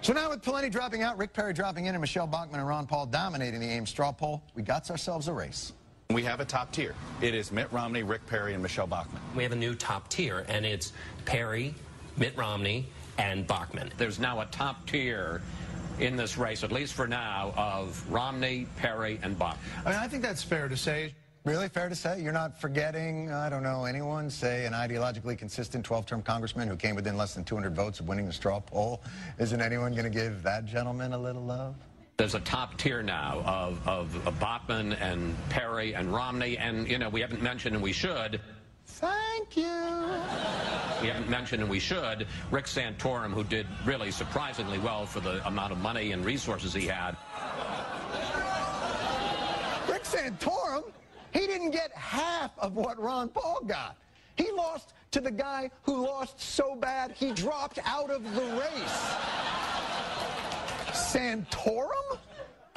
So now with Pawlenty dropping out, Rick Perry dropping in, and Michelle Bachmann and Ron Paul dominating the Ames straw poll, we got ourselves a race. We have a top tier. It is Mitt Romney, Rick Perry, and Michelle Bachmann. We have a new top tier, and it's Perry, Mitt Romney, and Bachmann. There's now a top tier in this race, at least for now, of Romney, Perry, and Bachmann. I mean, I think that's fair to say. Really fair to say? You're not forgetting, I don't know, anyone, say an ideologically consistent 12-term congressman who came within less than 200 votes of winning the straw poll? Isn't anyone going to give that gentleman a little love? There's a top tier now of Bachmann and Perry and Romney, and, you know, we haven't mentioned, and we should. Thank you. We haven't mentioned, and we should, Rick Santorum, who did really surprisingly well for the amount of money and resources he had. Rick Santorum? He didn't get half of what Ron Paul got. He lost to the guy who lost so bad he dropped out of the race. Santorum?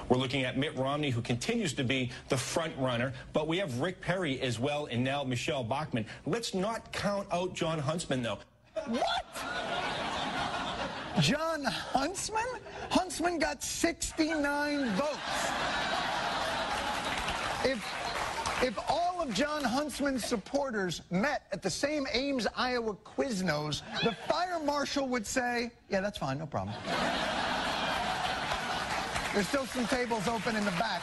We're looking at Mitt Romney, who continues to be the front runner, but we have Rick Perry as well, and now Michelle Bachmann. Let's not count out John Huntsman, though. What? John Huntsman? Huntsman got 69 votes. If all of John Huntsman's supporters met at the same Ames, Iowa Quiznos, the fire marshal would say, yeah, that's fine, no problem. There's still some tables open in the back.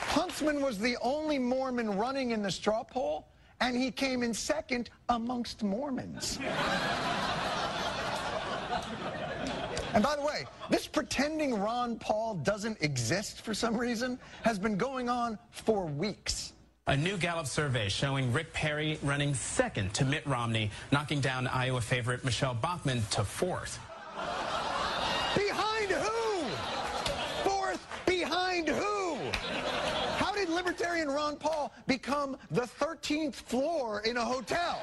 Huntsman was the only Mormon running in the straw poll, and he came in second amongst Mormons. And by the way, this pretending Ron Paul doesn't exist for some reason has been going on for weeks. A new Gallup survey showing Rick Perry running second to Mitt Romney, knocking down Iowa favorite Michelle Bachmann to fourth. Behind who? Fourth behind who? How did Libertarian Ron Paul become the 13th floor in a hotel?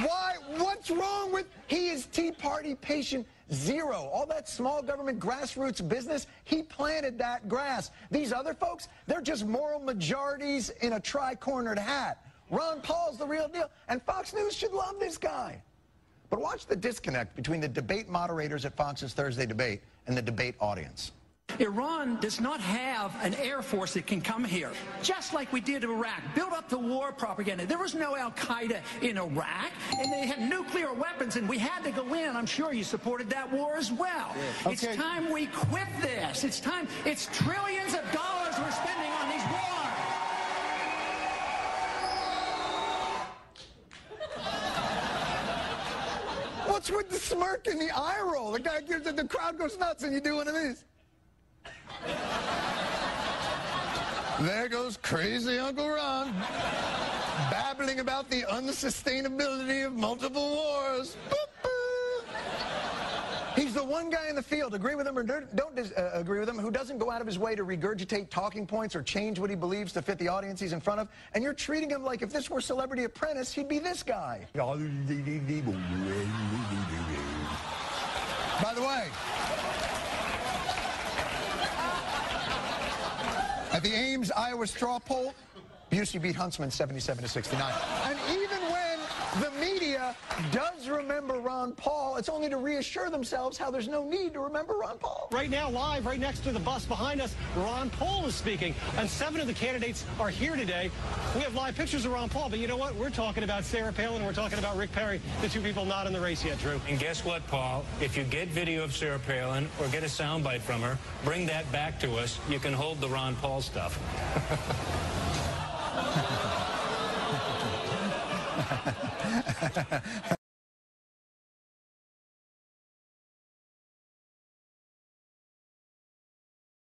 Why? What's wrong with... He is Tea Party patient zero. All that small government grassroots business, he planted that grass. These other folks, they're just moral majorities in a tri-cornered hat. Ron Paul's the real deal, and Fox News should love this guy. But watch the disconnect between the debate moderators at Fox's Thursday debate and the debate audience. Iran does not have an air force that can come here, just like we did in Iraq. Build up the war propaganda. There was no Al-Qaeda in Iraq, and they had nuclear weapons, and we had to go in. I'm sure you supported that war as well. Yeah. Okay. It's time we quit this. It's time. It's trillions of dollars we're spending on these wars. What's with the smirk and the eye roll? The guy gives it, the crowd goes nuts, and you do one of these. There goes crazy Uncle Ron, babbling about the unsustainability of multiple wars. He's the one guy in the field, agree with him or don't agree with him, who doesn't go out of his way to regurgitate talking points or change what he believes to fit the audience he's in front of, and you're treating him like if this were Celebrity Apprentice, he'd be this guy. By the way, at the Ames, Iowa straw poll, Busey beat Huntsman 77-69. And even when the media does remember Ron Paul, it's only to reassure themselves how there's no need to remember Ron Paul. Right now, live, right next to the bus behind us, Ron Paul is speaking, and 7 of the candidates are here today. We have live pictures of Ron Paul, but you know what? We're talking about Sarah Palin, and we're talking about Rick Perry, the two people not in the race yet, Drew. And guess what, Paul? If you get video of Sarah Palin or get a soundbite from her, bring that back to us. You can hold the Ron Paul stuff.